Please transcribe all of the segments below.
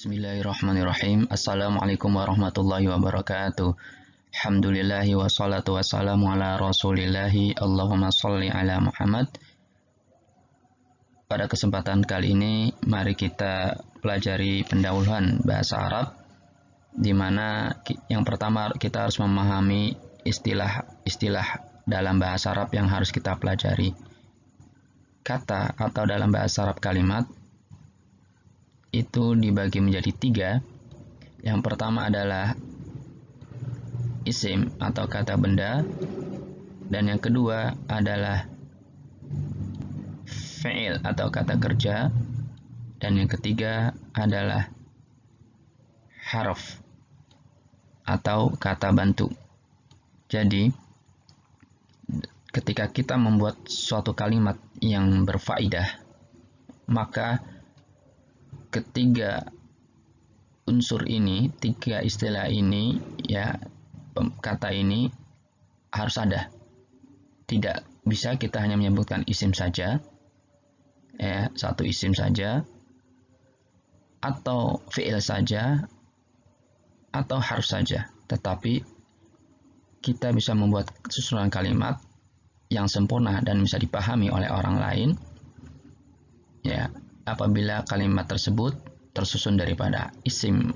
Bismillahirrahmanirrahim. Assalamualaikum warahmatullahi wabarakatuh. Alhamdulillahi wassalatu wassalamu ala rasulillahi. Allahumma sholli ala Muhammad. Pada kesempatan kali ini, mari kita pelajari pendahuluan bahasa Arab, di mana yang pertama kita harus memahami istilah-istilah dalam bahasa Arab yang harus kita pelajari. Kata atau dalam bahasa Arab kalimat itu dibagi menjadi tiga. Yang pertama adalah isim atau kata benda, dan yang kedua adalah fi'il atau kata kerja, dan yang ketiga adalah harf atau kata bantu. Jadi ketika kita membuat suatu kalimat yang berfaedah, maka ketiga unsur ini, tiga istilah ini, ya, kata ini harus ada. Tidak bisa kita hanya menyebutkan isim saja, ya, satu isim saja, atau fi'il saja, atau harf saja. Tetapi kita bisa membuat susunan kalimat yang sempurna dan bisa dipahami oleh orang lain, ya, apabila kalimat tersebut tersusun daripada isim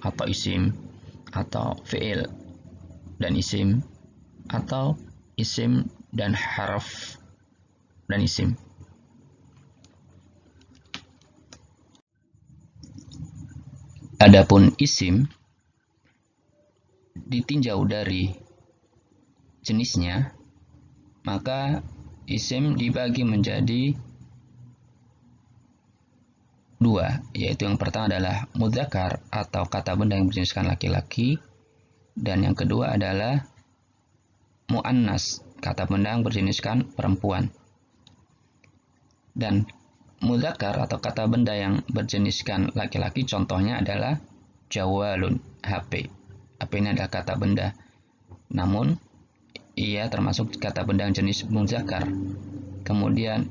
atau fi'il dan isim, atau isim dan harf dan isim. Adapun isim ditinjau dari jenisnya, maka isim dibagi menjadi dua, yaitu yang pertama adalah mudzakkar atau kata benda yang berjeniskan laki-laki, dan yang kedua adalah muannas, kata benda yang berjeniskan perempuan. Dan mudzakkar atau kata benda yang berjeniskan laki-laki contohnya adalah jawalun, HP. HP ini adalah kata benda, namun ia termasuk kata benda yang jenis mudzakkar. Kemudian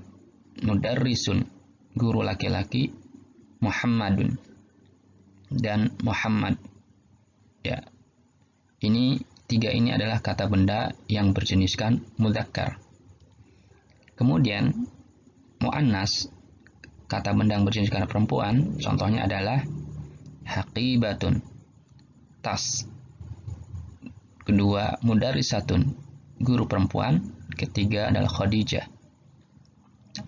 mudarrisun, guru laki-laki, Muhammadun dan Muhammad, ya, tiga ini adalah kata benda yang berjeniskan mudzakkar. Kemudian muannas, kata benda yang berjeniskan perempuan, contohnya adalah haqibatun, tas. Kedua, mudarrisatun, guru perempuan. Ketiga adalah Khadijah,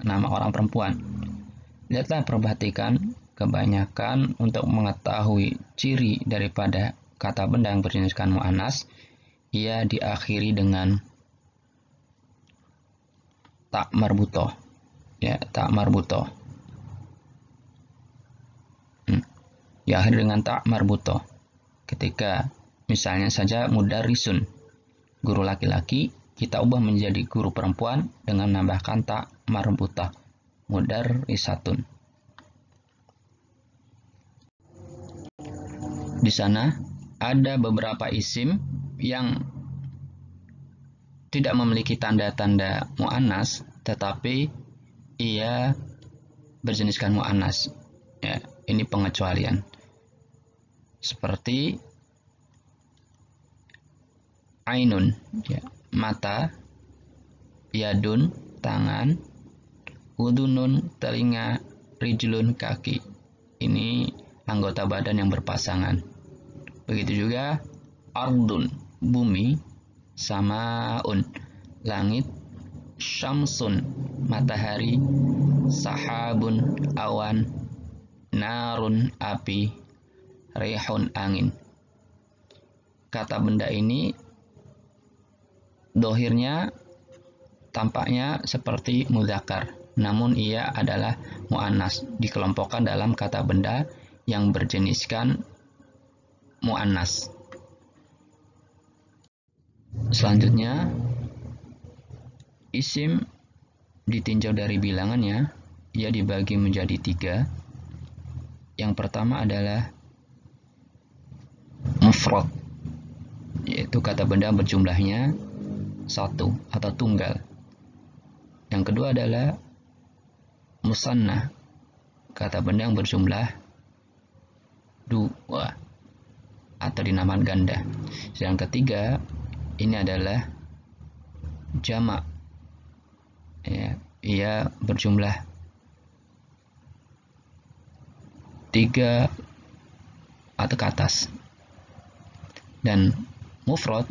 nama orang perempuan. Lihatlah, perhatikan, kebanyakan untuk mengetahui ciri daripada kata benda yang berjeniskan muannas, ia diakhiri dengan tak marbutoh, ya, tak marbutoh. Diakhiri dengan tak marbutoh. Ketika misalnya saja mudarrisun, guru laki-laki, kita ubah menjadi guru perempuan dengan menambahkan tak marbutoh, mudarrisatun. Di sana ada beberapa isim yang tidak memiliki tanda-tanda muannas, tetapi ia berjeniskan muannas. Ya, ini pengecualian. Seperti ainun, ya, mata, yadun, tangan, udunun, telinga, rijlun, kaki. Ini anggota badan yang berpasangan. Begitu juga ardun, bumi, samaun, langit, syamsun, matahari, sahabun, awan, narun, api, rihun, angin. Kata benda ini dohirnya tampaknya seperti mudzakkar, namun ia adalah muannas, dikelompokkan dalam kata benda yang berjeniskan muannas. Selanjutnya, isim ditinjau dari bilangannya, ia dibagi menjadi tiga. Yang pertama adalah mufrad, yaitu kata benda berjumlahnya satu atau tunggal. Yang kedua adalah musannah, kata benda yang berjumlah dua atau dinamakan ganda. Yang ketiga ini adalah jamak, ya, ia berjumlah 3 atau ke atas. Dan mufrad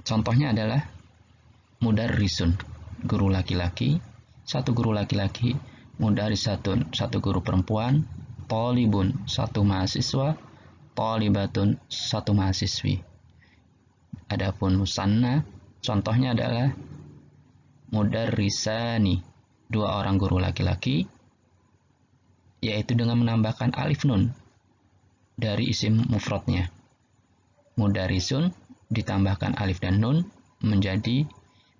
contohnya adalah mudarrisun, guru laki-laki, satu guru laki-laki, mudarrisatun, satu guru perempuan, thalibun, satu mahasiswa, thalibatun, satu mahasiswi. Adapun musanna contohnya adalah mudarrisani, 2 orang guru laki-laki, yaitu dengan menambahkan alif nun dari isim mufradnya. Mudarrisun ditambahkan alif dan nun menjadi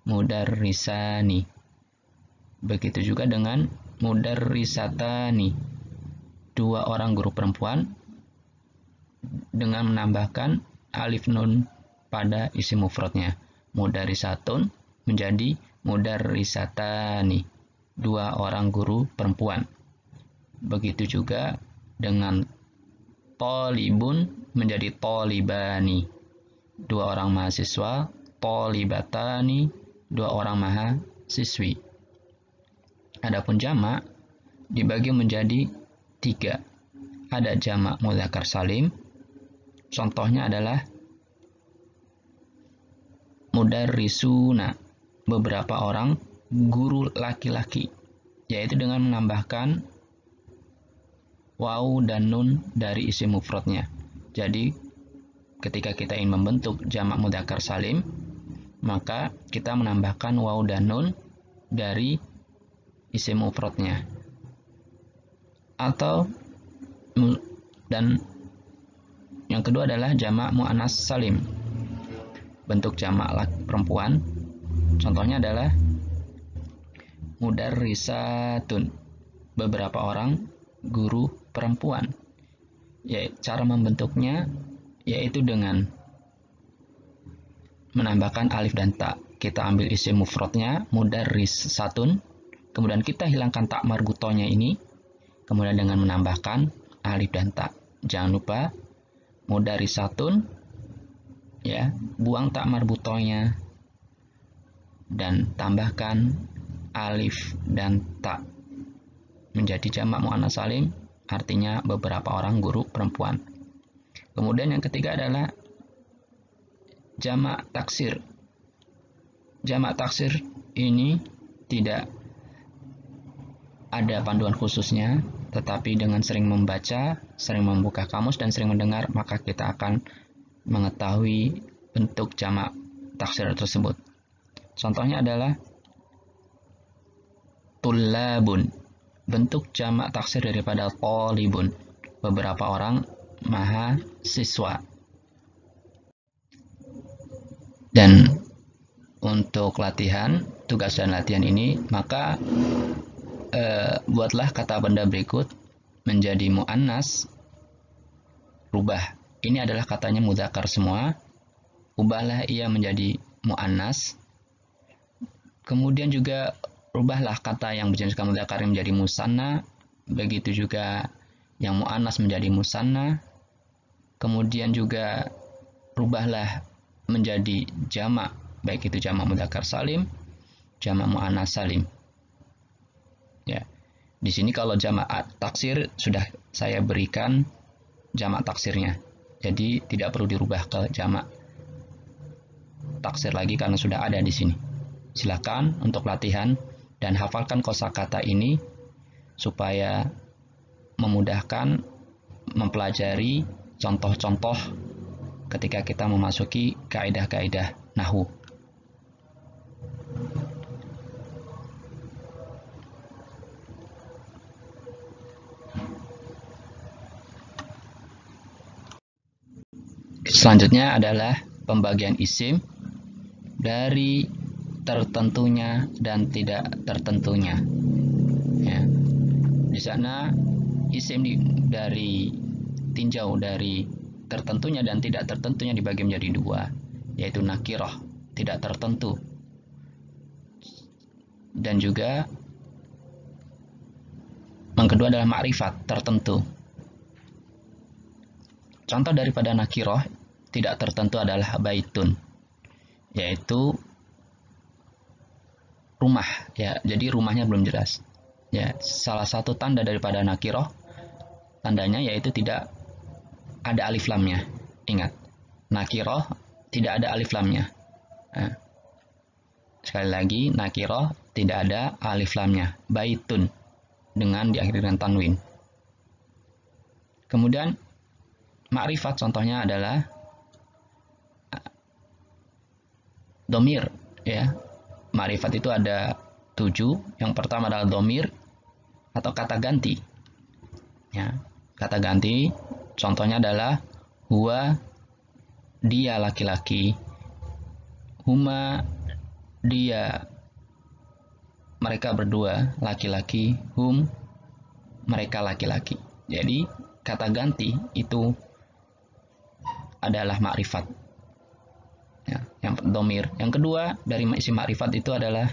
mudarrisani. Begitu juga dengan mudarrisatani, 2 orang guru perempuan dengan menambahkan alif nun pada isim mufradnya. Mudarrisatun menjadi mudarrisatani, 2 orang guru perempuan. Begitu juga dengan thalibun menjadi thalibani, 2 orang mahasiswa, thalibatani, 2 orang mahasiswi. Adapun jamak dibagi menjadi 3. Ada jamak mudzakkar salim, contohnya adalah mudarrisuna, beberapa orang guru laki-laki, yaitu dengan menambahkan waw dan nun dari isim mufradnya. Jadi ketika kita ingin membentuk jamak mudzakkar salim, maka kita menambahkan waw dan nun dari isim mufradnya. Atau dan yang kedua adalah jamak muannas salim, bentuk jamak perempuan, contohnya adalah mudarrisatun, beberapa orang guru perempuan. Cara membentuknya yaitu dengan menambahkan alif dan ta. Kita ambil isim mufradnya mudarrisatun, kemudian kita hilangkan ta marbutonya ini, kemudian dengan menambahkan alif dan ta. Jangan lupa mudarrisatun, ya, buang ta marbutonya dan tambahkan alif dan ta menjadi jamak muannas salim, artinya beberapa orang guru perempuan. Kemudian yang ketiga adalah jamak taksir. Jamak taksir ini tidak ada panduan khususnya, tetapi dengan sering membaca, sering membuka kamus, dan sering mendengar, maka kita akan mengetahui bentuk jamak taksir tersebut. Contohnya adalah tullabun, bentuk jamak taksir daripada thalibun, beberapa orang mahasiswa. Dan untuk latihan, tugas dan latihan ini, maka buatlah kata benda berikut menjadi muannas, rubah. Ini adalah katanya mudzakkar semua, ubahlah ia menjadi muannas. Kemudian juga rubahlah kata yang berjeniskan mudzakkar menjadi musanna, begitu juga yang muannas menjadi musanna. Kemudian juga rubahlah menjadi jamak, baik itu jamak mudzakkar salim, jamak muannas salim. Ya. Di sini kalau jamak taksir sudah saya berikan jamak taksirnya. Jadi tidak perlu dirubah ke jamak taksir lagi karena sudah ada di sini. Silakan untuk latihan dan hafalkan kosakata ini supaya memudahkan mempelajari contoh-contoh ketika kita memasuki kaidah-kaidah nahwu. Selanjutnya adalah pembagian isim dari tertentunya dan tidak tertentunya. Ya. Di sana isim dari tinjau dari tertentunya dan tidak tertentunya dibagi menjadi 2, yaitu nakirah, tidak tertentu, dan juga yang kedua adalah ma'rifat, tertentu. Contoh daripada nakiroh tidak tertentu adalah baitun, yaitu rumah, ya. Jadi rumahnya belum jelas. Ya, salah satu tanda daripada nakiroh, tandanya yaitu tidak ada alif lamnya. Ingat, nakiroh tidak ada alif lamnya. Nah, sekali lagi, nakiroh tidak ada alif lamnya. Baitun dengan diakhiri dengan tanwin. Kemudian ma'rifat contohnya adalah domir, ya. Ma'rifat itu ada 7. Yang pertama adalah domir atau kata ganti. Ya, kata ganti contohnya adalah huwa, dia laki-laki, huma, dia mereka berdua laki-laki, hum, mereka laki-laki. Jadi kata ganti itu adalah ma'rifat, ya, yang domir. Yang kedua dari isim ma'rifat itu adalah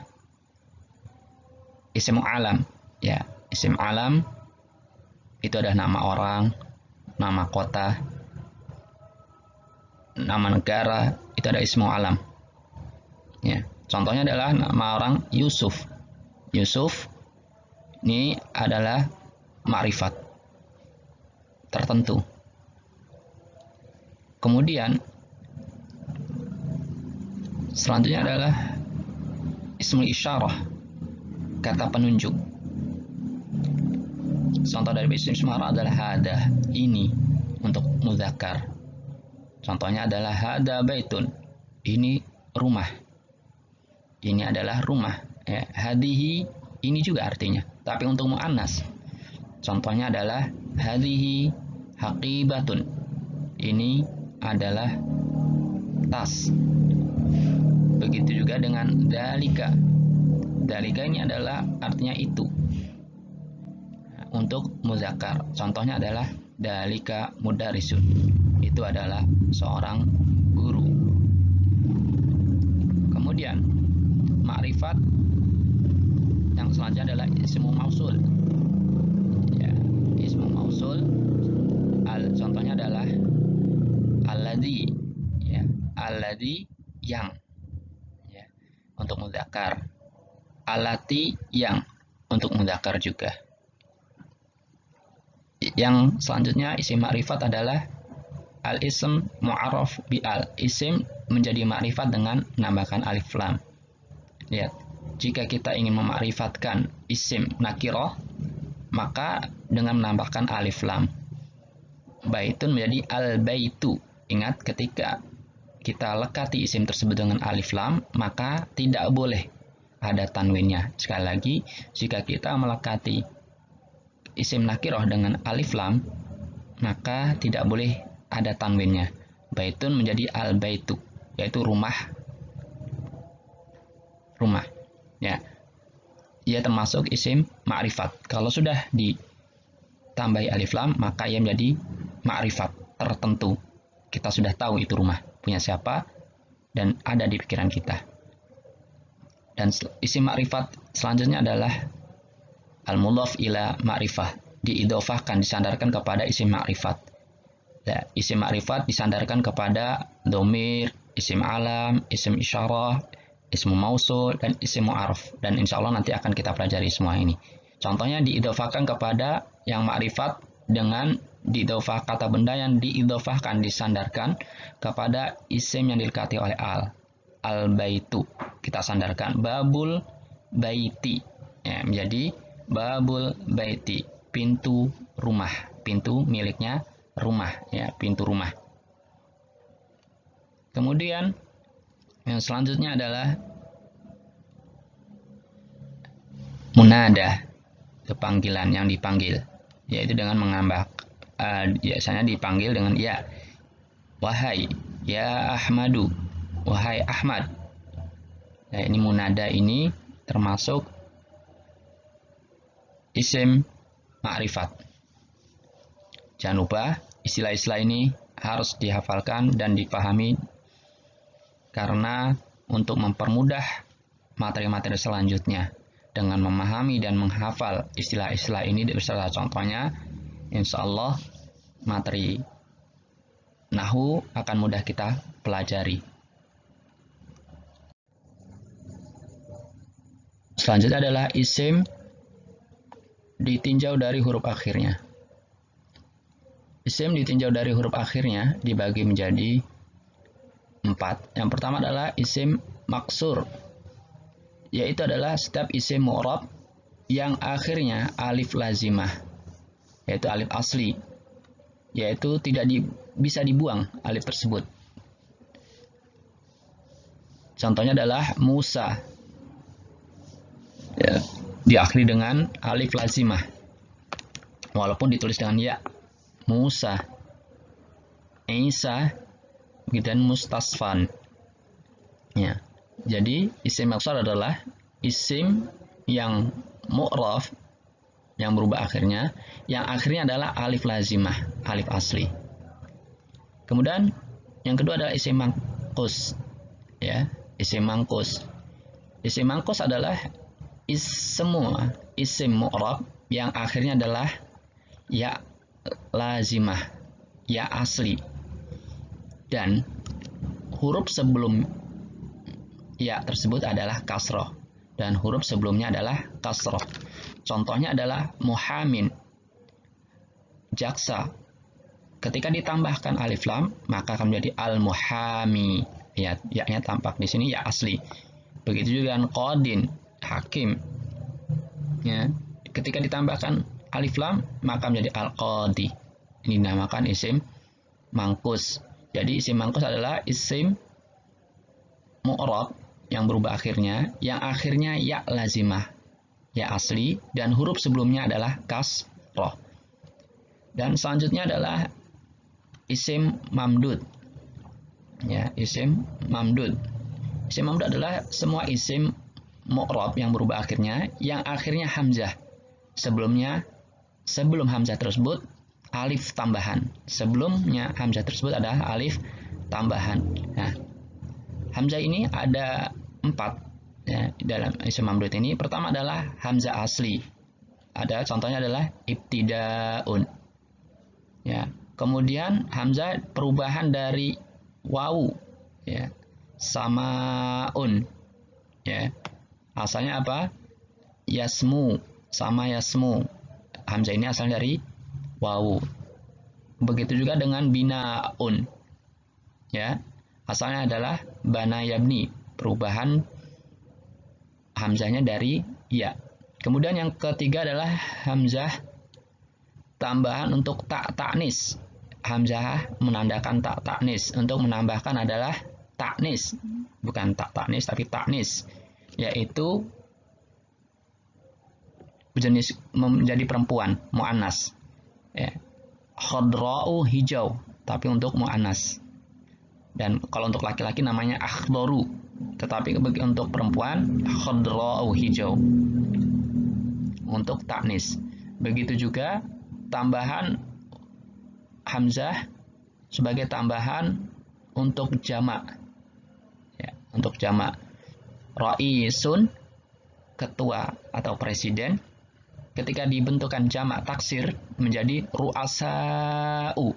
isim alam, ya. Isim alam itu adalah nama orang, nama kota, nama negara, itu ada ismu alam, ya. Contohnya adalah nama orang Yusuf. Yusuf ini adalah ma'rifat tertentu. Kemudian selanjutnya adalah ismul isyarah, kata penunjuk. Contoh dari isim isyarah adalah hada, ini, untuk mudzakkar. Contohnya adalah hada baitun, ini rumah. Ini adalah rumah, ya. Hadihi ini juga artinya, tapi untuk muannas. Contohnya adalah hadihi haqibatun, ini adalah tas. Begitu juga dengan dalika. Dalika ini adalah artinya itu, untuk muzakkar. Contohnya adalah dalika mudarisun, itu adalah seorang guru. Kemudian ma'rifat yang selanjutnya adalah ismu mausul, ya. Ismu mausul contohnya adalah alladzi, ya. Alladzi yang, ya, untuk mudzakkar. Alati yang, untuk mudzakkar juga. Yang selanjutnya isim ma'rifat adalah al-ism mu'arraf bi al. Isim menjadi ma'rifat dengan menambahkan alif lam. Lihat, jika kita ingin memakrifatkan isim nakiroh, maka dengan menambahkan alif lam. Baitun menjadi al-baitu. Ingat, ketika kita lekati isim tersebut dengan alif lam, maka tidak boleh ada tanwinnya. Sekali lagi, jika kita melekati isim nakiroh dengan alif lam, maka tidak boleh ada tanwinnya. Baitun menjadi al-baitu, yaitu rumah. Rumah, ya. Ia termasuk isim ma'rifat. Kalau sudah ditambahi alif lam, maka ia menjadi ma'rifat tertentu. Kita sudah tahu itu rumah punya siapa dan ada di pikiran kita. Dan isim ma'rifat selanjutnya adalah al-mudhaf ila ma'rifah, diidhofahkan, disandarkan kepada isim ma'rifat. Ya, isim ma'rifat disandarkan kepada domir, isim alam, isim isyarah, ismu mausul, dan isim mu'arraf. Dan insya Allah nanti akan kita pelajari semua ini. Contohnya diidhofahkan kepada yang ma'rifat dengan diidhofah, kata benda yang diidhofahkan, disandarkan kepada isim yang dilekati oleh al. Al-baitu kita sandarkan babul baiti, ya, menjadi babul baiti, pintu rumah, pintu miliknya rumah, ya, pintu rumah. Kemudian yang selanjutnya adalah munada, panggilan yang dipanggil, yaitu dengan menambah biasanya dipanggil dengan ya. Wahai ya Ahmadu, wahai Ahmad. Nah, ini munada ini termasuk isim ma'rifat. Jangan lupa istilah-istilah ini harus dihafalkan dan dipahami, karena untuk mempermudah materi-materi selanjutnya dengan memahami dan menghafal istilah-istilah ini beserta contohnya, insya Allah materi nahwu akan mudah kita pelajari. Selanjutnya adalah isim ditinjau dari huruf akhirnya. Isim ditinjau dari huruf akhirnya dibagi menjadi 4. Yang pertama adalah isim maksur, yaitu adalah setiap isim mu'rab yang akhirnya alif lazimah, yaitu alif asli, yaitu tidak bisa dibuang alif tersebut. Contohnya adalah Musa, ya, diakhiri dengan alif lazimah, walaupun ditulis dengan ya. Musa, Isa, dan mustasfan. Ya. Jadi isim maksur adalah isim yang mu'raf, yang berubah akhirnya, yang akhirnya adalah alif lazimah, alif asli. Kemudian yang kedua adalah isim mangkus, ya, isim mangkus. Isim mangkus adalah semua isim mu'rab yang akhirnya adalah ya lazimah, ya asli, dan huruf sebelum ya tersebut adalah kasroh, dan huruf sebelumnya adalah kasroh. Contohnya adalah muhamin, jaksa. Ketika ditambahkan alif lam, maka akan menjadi al-muhami. Ya, ya-nya tampak di sini ya asli. Begitu juga dengan qadin, hakim. Ya, ketika ditambahkan alif lam, maka menjadi al-qadi. Ini dinamakan isim mangkus. Jadi isim mangkus adalah isim mu'rab yang berubah akhirnya, yang akhirnya ya lazimah, ya asli, dan huruf sebelumnya adalah kasroh. Dan selanjutnya adalah isim mamdud. Ya, isim mamdud. Isim mamdud adalah semua isim mu'rab yang berubah akhirnya, yang akhirnya hamzah. Sebelum hamzah tersebut alif tambahan. Sebelumnya hamzah tersebut adalah alif tambahan. Nah, hamzah ini ada 4 ya, dalam isim mamdud ini. Pertama adalah hamzah asli. Ada contohnya adalah ibtidaun. Ya. Kemudian hamzah perubahan dari wawu, ya, samaun, ya. Asalnya apa? Yasmu, sama yasmu. Hamzah ini asalnya dari wawu. Begitu juga dengan binaun, ya. Asalnya adalah bana yabni, perubahan hamzahnya dari ya. Kemudian yang ketiga adalah hamzah tambahan untuk tak taknis. Hamzah menandakan tak taknis. Untuk menambahkan adalah taknis, bukan tak taknis tapi taknis, yaitu jenis menjadi perempuan, mu'annas. Ya. Khadra'u, hijau, tapi untuk mu'annas. Dan kalau untuk laki-laki namanya akhdaru, tetapi untuk perempuan khadra'u, hijau, untuk taknis. Begitu juga tambahan hamzah sebagai tambahan untuk jamak, ya, untuk jamak. Ra'isun, ketua atau presiden, ketika dibentukkan jamak taksir menjadi ru'asa'u,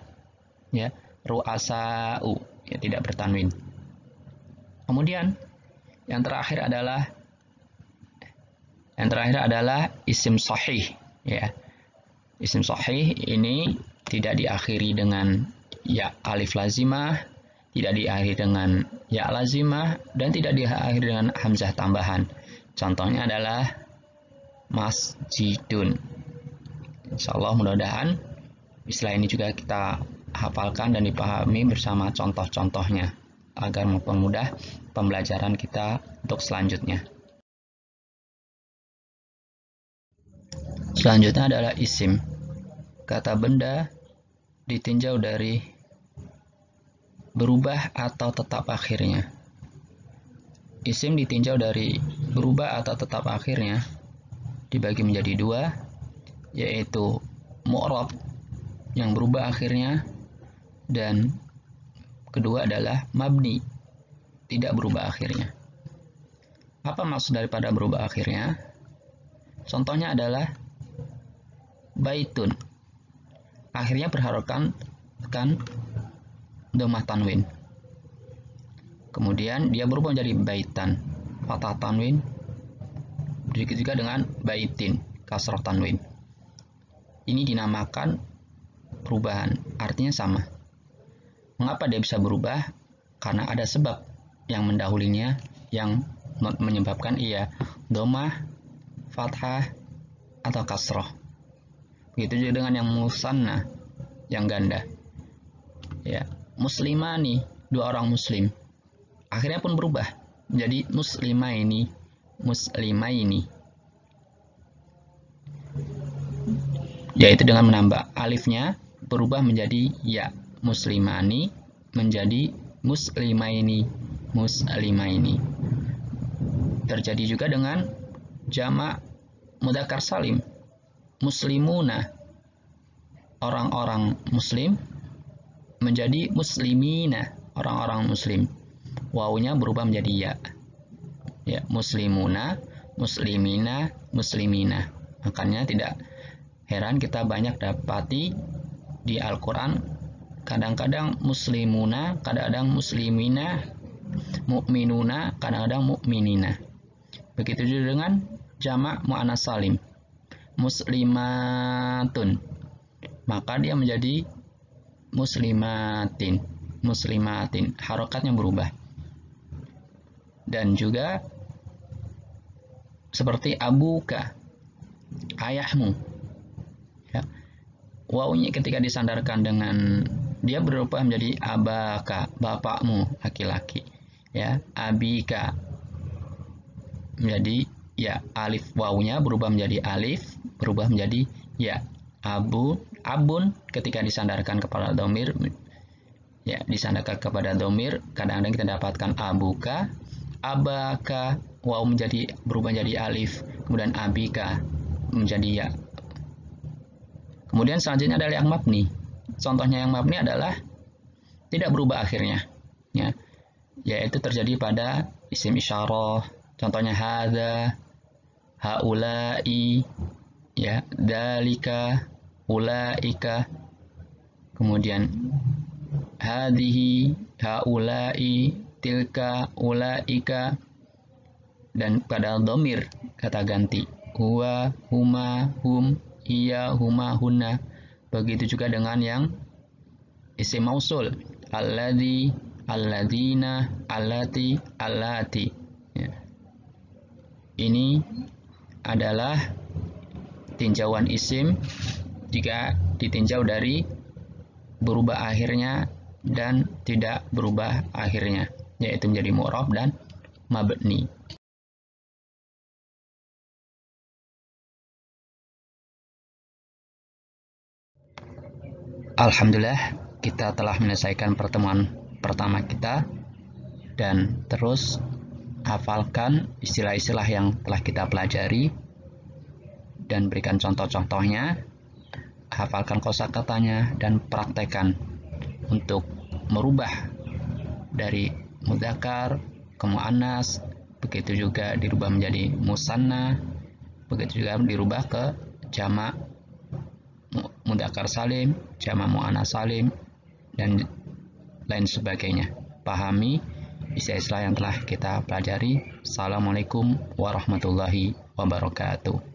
ya, ru'asa'u, ya, tidak bertanwin. Kemudian yang terakhir adalah isim sahih, ya. Isim sahih ini tidak diakhiri dengan ya alif lazimah, tidak diakhiri dengan ya lazimah, dan tidak diakhiri dengan hamzah tambahan. Contohnya adalah masjidun. Insyaallah mudah-mudahan istilah ini juga kita hafalkan dan dipahami bersama contoh-contohnya agar mempermudah pembelajaran kita untuk selanjutnya. Selanjutnya adalah isim. Kata benda ditinjau dari berubah atau tetap akhirnya. Isim ditinjau dari berubah atau tetap akhirnya dibagi menjadi 2, yaitu mu'rab yang berubah akhirnya, dan kedua adalah mabni, tidak berubah akhirnya. Apa maksud daripada berubah akhirnya? Contohnya adalah baitun, akhirnya berharokan kan dhammah tanwin. Kemudian dia berubah menjadi baitan, fathah tanwin. Begitu juga dengan baitin, kasrah tanwin. Ini dinamakan perubahan, artinya sama. Mengapa dia bisa berubah? Karena ada sebab yang mendahulinya yang menyebabkan ia dhammah, fathah, atau kasrah. Begitu juga dengan yang musanna, yang ganda. Ya, muslimani, dua orang muslim. Akhirnya pun berubah menjadi muslimaini, muslimaini. Yaitu dengan menambah alifnya berubah menjadi ya, muslimani menjadi muslimaini, muslimaini. Terjadi juga dengan jamak mudzakkar salim, muslimuna, orang-orang muslim menjadi muslimina, orang-orang muslim. Wawunya berubah menjadi ya. Ya, muslimuna, muslimina, muslimina. Makanya tidak heran kita banyak dapati di Al-Qur'an kadang-kadang muslimuna, kadang-kadang muslimina, mukminuna, kadang-kadang mukminina. Begitu juga dengan jamak muannats salim, muslimatun. Maka dia menjadi muslimatin, muslimatin. Harokatnya berubah. Dan juga seperti abuka, ayahmu. Ya. Wawunya ketika disandarkan dengan dia berubah menjadi abaka, bapakmu, laki-laki. Ya, abika menjadi ya, alif wawunya berubah menjadi alif, berubah menjadi ya. Abun ketika disandarkan kepada dhamir, ya, disandarkan kepada dhamir, kadang-kadang kita dapatkan abuka, abaka, waw berubah menjadi alif, kemudian abika menjadi ya. Kemudian selanjutnya adalah yang mabni. Contohnya yang mabni adalah tidak berubah akhirnya, ya, yaitu terjadi pada isim isyarah. Contohnya hadza, haulai, ya, dalika, ulaika. Kemudian hadhihi, haulai, tilka, ulaika. Dan pada dhamir kata ganti huwa, huma, hum, hiya, huma, hunna. Begitu juga dengan yang isim mausul, alladzi, alladzina, allati, allati. Ya. Ini adalah tinjauan isim jika ditinjau dari berubah akhirnya dan tidak berubah akhirnya, yaitu menjadi mu'rab dan mabni. Alhamdulillah, kita telah menyelesaikan pertemuan pertama kita dan terus hafalkan istilah-istilah yang telah kita pelajari dan berikan contoh-contohnya, hafalkan kosakatanya dan praktekkan untuk merubah dari mudzakkar ke muannas, begitu juga dirubah menjadi musanna, begitu juga dirubah ke jamak mudzakkar salim, jamak muannats salim, dan lain sebagainya. Pahami istilah-istilah yang telah kita pelajari. Assalamualaikum warahmatullahi wabarakatuh.